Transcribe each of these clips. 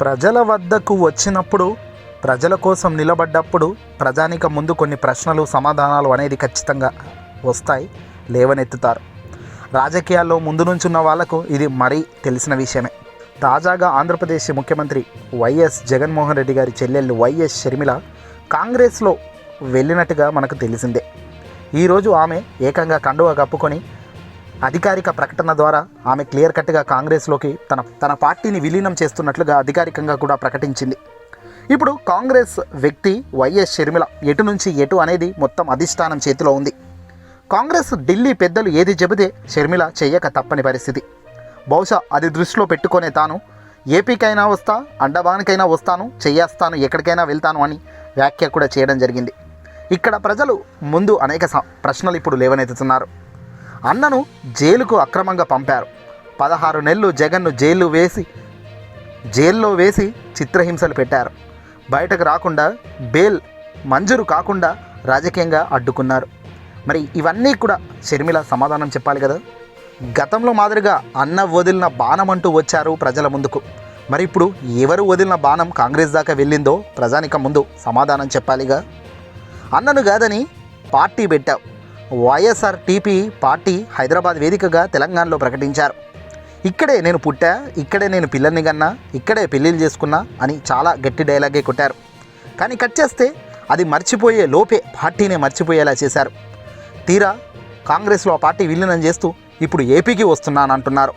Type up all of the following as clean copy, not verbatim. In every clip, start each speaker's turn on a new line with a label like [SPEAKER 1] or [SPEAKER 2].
[SPEAKER 1] ప్రజల వద్దకు వచ్చినప్పుడు, ప్రజల కోసం నిలబడ్డప్పుడు ప్రజానీకం ముందు కొన్ని ప్రశ్నలు సమాధానాలు అనేది ఖచ్చితంగా వస్తాయి, లేవనెత్తుతారు. రాజకీయాల్లో ముందు నుంచున్న వాళ్లకు ఇది మరీ తెలిసిన విషయమే. తాజాగా ఆంధ్రప్రదేశ్ ముఖ్యమంత్రి వైఎస్ జగన్మోహన్ రెడ్డి గారి చెల్లెళ్ళు వైఎస్ షర్మిల కాంగ్రెస్లో వెళ్ళినట్టుగా మనకు తెలిసిందే. ఈరోజు ఆమె ఏకంగా కండువా కప్పుకొని అధికారిక ప్రకటన ద్వారా ఆమె క్లియర్ కట్గా కాంగ్రెస్లోకి తన పార్టీని విలీనం చేస్తున్నట్లుగా అధికారికంగా కూడా ప్రకటించింది. ఇప్పుడు కాంగ్రెస్ వ్యక్తి వైఎస్ షర్మిల ఎటు నుంచి ఎటు అనేది మొత్తం అధిష్టానం చేతిలో ఉంది. కాంగ్రెస్ ఢిల్లీ పెద్దలు ఏది చెబితే షర్మిల చెయ్యక తప్పని పరిస్థితి. బహుశా అది దృష్టిలో పెట్టుకునే తాను ఏపీకైనా వస్తా, అండమాన్కైనా వస్తాను, చెయ్యేస్తాను, ఎక్కడికైనా వెళ్తాను అని వ్యాఖ్య కూడా చేయడం జరిగింది. ఇక్కడ ప్రజలు ముందు అనేక ప్రశ్నలు ఇప్పుడు లేవనెత్తుతున్నారు. అన్నను జైలుకు అక్రమంగా పంపారు. 16 నెలలు జగన్ను జైల్లో వేసి చిత్రహింసలు పెట్టారు. బయటకు రాకుండా, బెయిల్ మంజూరు కాకుండా రాజకీయంగా అడ్డుకున్నారు. మరి ఇవన్నీ కూడా షర్మిల సమాధానం చెప్పాలి కదా. గతంలో మాదిరిగా అన్న వదిలిన బాణం అంటూ వచ్చారు ప్రజల ముందుకు. మరి ఇప్పుడు ఎవరు వదిలిన బాణం కాంగ్రెస్ దాకా వెళ్ళిందో ప్రజానికం ముందు సమాధానం చెప్పాలిగా. అన్నను కాదని పార్టీ పెట్టావు. వైఎస్ఆర్టీపీ పార్టీ హైదరాబాద్ వేదికగా తెలంగాణలో ప్రకటించారు. ఇక్కడే నేను పుట్టా, ఇక్కడే నేను పిల్లల్ని కన్నా, ఇక్కడే పెళ్ళిళ్ళు చేసుకున్నా అని చాలా గట్టి డైలాగే కొట్టారు. కానీ కట్ చేస్తే అది మర్చిపోయే లోపే పార్టీనే మర్చిపోయేలా చేశారు. తీరా కాంగ్రెస్లో ఆ పార్టీ విలీనం చేస్తూ ఇప్పుడు ఏపీకి వస్తున్నానంటున్నారు.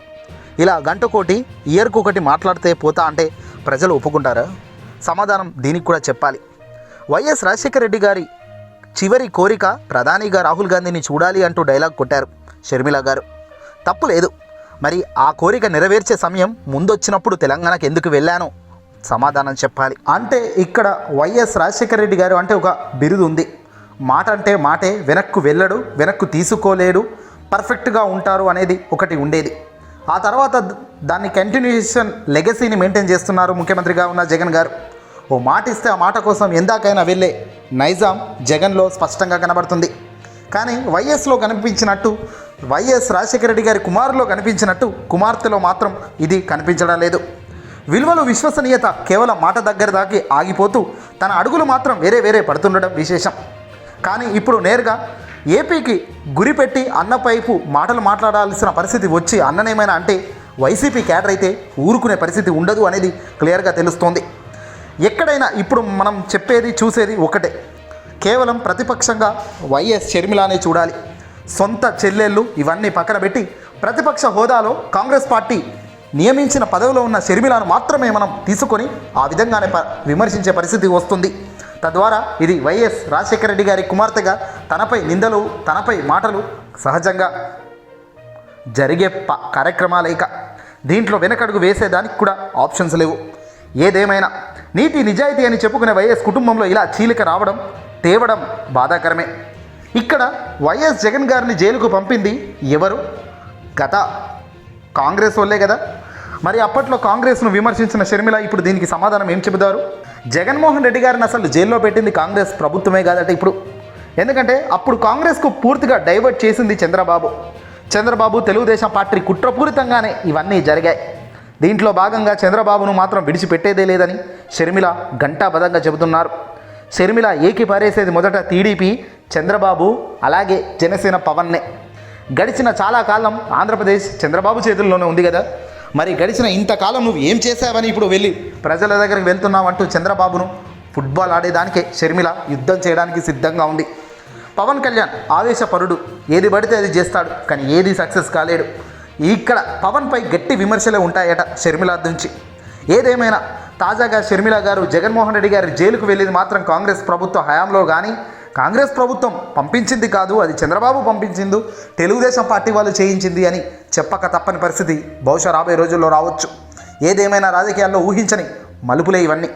[SPEAKER 1] ఇలా గంటకోటి ఇయర్కొకటి మాట్లాడితే పోతా అంటే ప్రజలు ఒప్పుకుంటారా? సమాధానం దీనికి కూడా చెప్పాలి. వైఎస్ రాజశేఖర రెడ్డి గారి చివరి కోరిక ప్రధానిగా రాహుల్ గాంధీని చూడాలి అంటూ డైలాగ్ కొట్టారు షర్మిల గారు. తప్పు లేదు. మరి ఆ కోరిక నెరవేర్చే సమయం ముందొచ్చినప్పుడు తెలంగాణకు ఎందుకు వెళ్ళానో సమాధానం చెప్పాలి. అంటే ఇక్కడ వైఎస్ రాజశేఖర రెడ్డి గారు అంటే ఒక బిరుదు ఉంది. మాట అంటే మాటే, వెనక్కు వెళ్ళడు, వెనక్కు తీసుకోలేడు, పర్ఫెక్ట్గా ఉంటారు అనేది ఒకటి ఉండేది. ఆ తర్వాత దాన్ని కంటిన్యూషన్ లెగసీని మెయింటైన్ చేస్తున్నారు ముఖ్యమంత్రిగా ఉన్న జగన్ గారు. ఓ మాట ఇస్తే ఆ మాట కోసం ఎందాకైనా వెళ్ళే నైజాం జగన్లో స్పష్టంగా కనబడుతుంది. కానీ వైఎస్లో కనిపించినట్టు, వైఎస్ రాజశేఖర రెడ్డి గారి కుమారులో కనిపించినట్టు కుమార్తెలో మాత్రం ఇది కనిపించడం లేదు. విలువలు, విశ్వసనీయత కేవలం మాట దగ్గర దాకి ఆగిపోతూ తన అడుగులు మాత్రం వేరే పడుతుండడం విశేషం. కానీ ఇప్పుడు నేరుగా ఏపీకి గురిపెట్టి అన్నపైపు మాటలు మాట్లాడాల్సిన పరిస్థితి వచ్చి అన్ననేమైనా అంటే వైసీపీ క్యాడర్ అయితే ఊరుకునే పరిస్థితి ఉండదు అనేది క్లియర్గా తెలుస్తోంది. ఎక్కడైనా ఇప్పుడు మనం చెప్పేది చూసేది ఒకటే, కేవలం ప్రతిపక్షంగా వైఎస్ షర్మిలానే చూడాలి. సొంత చెల్లెళ్ళు ఇవన్నీ పక్కన పెట్టి ప్రతిపక్ష హోదాలో కాంగ్రెస్ పార్టీ నియమించిన పదవిలో ఉన్న షర్మిలాను మాత్రమే మనం తీసుకొని ఆ విధంగానే విమర్శించే పరిస్థితి వస్తుంది. తద్వారా ఇది వైఎస్ రాజశేఖర రెడ్డి గారి కుమార్తెగా తనపై నిందలు, తనపై మాటలు సహజంగా జరిగే కార్యక్రమాలేక దీంట్లో వెనకడుగు వేసేదానికి కూడా ఆప్షన్స్ లేవు. ఏదేమైనా నీతి నిజాయితీ అని చెప్పుకునే వైఎస్ కుటుంబంలో ఇలా చీలిక రావడం, తేవడం బాధాకరమే. ఇక్కడ వైఎస్ జగన్ గారిని జైలుకు పంపింది ఎవరు? గత కాంగ్రెస్ వాళ్ళే కదా. మరి అప్పట్లో కాంగ్రెస్ను విమర్శించిన షర్మిల ఇప్పుడు దీనికి సమాధానం ఏం చెబుతారు? జగన్మోహన్ రెడ్డి గారిని అసలు జైల్లో పెట్టింది కాంగ్రెస్ ప్రభుత్వమే కాదట ఇప్పుడు. ఎందుకంటే అప్పుడు కాంగ్రెస్కు పూర్తిగా డైవర్ట్ చేసింది చంద్రబాబు తెలుగుదేశం పార్టీ కుట్రపూరితంగానే ఇవన్నీ జరిగాయి. దీంట్లో భాగంగా చంద్రబాబును మాత్రం విడిచిపెట్టేదే లేదని షర్మిల ఘంటాబద్ధంగా చెబుతున్నారు. షర్మిల ఏకి పారేసేది మొదట టీడీపీ, చంద్రబాబు, అలాగే జనసేన పవన్నే. గడిచిన చాలా కాలం ఆంధ్రప్రదేశ్ చంద్రబాబు చేతుల్లోనే ఉంది కదా. మరి గడిచిన ఇంతకాలం నువ్వు ఏం చేశావని ఇప్పుడు వెళ్ళి ప్రజల దగ్గరికి వెళ్తున్నావంటూ చంద్రబాబును ఫుట్బాల్ ఆడేదానికే షర్మిల యుద్ధం చేయడానికి సిద్ధంగా ఉంది. పవన్ కళ్యాణ్ ఆవేశపరుడు, ఏది పడితే అది చేస్తాడు, కానీ ఏది సక్సెస్ కాలేడు. ఇక్కడ పవన్పై గట్టి విమర్శలే ఉంటాయట షర్మిల నుంచి. ఏదేమైనా తాజాగా షర్మిల గారు జగన్మోహన్ రెడ్డి గారి జైలుకు వెళ్ళేది మాత్రం కాంగ్రెస్ ప్రభుత్వ హయాంలో కానీ, కాంగ్రెస్ ప్రభుత్వం పంపించింది కాదు, అది చంద్రబాబు పంపించింది, తెలుగుదేశం పార్టీ వాళ్ళు చేయించింది అని చెప్పక తప్పని పరిస్థితి బహుశా రాబోయే రోజుల్లో రావచ్చు. ఏదేమైనా రాజకీయాల్లో ఊహించని మలుపులే ఇవన్నీ.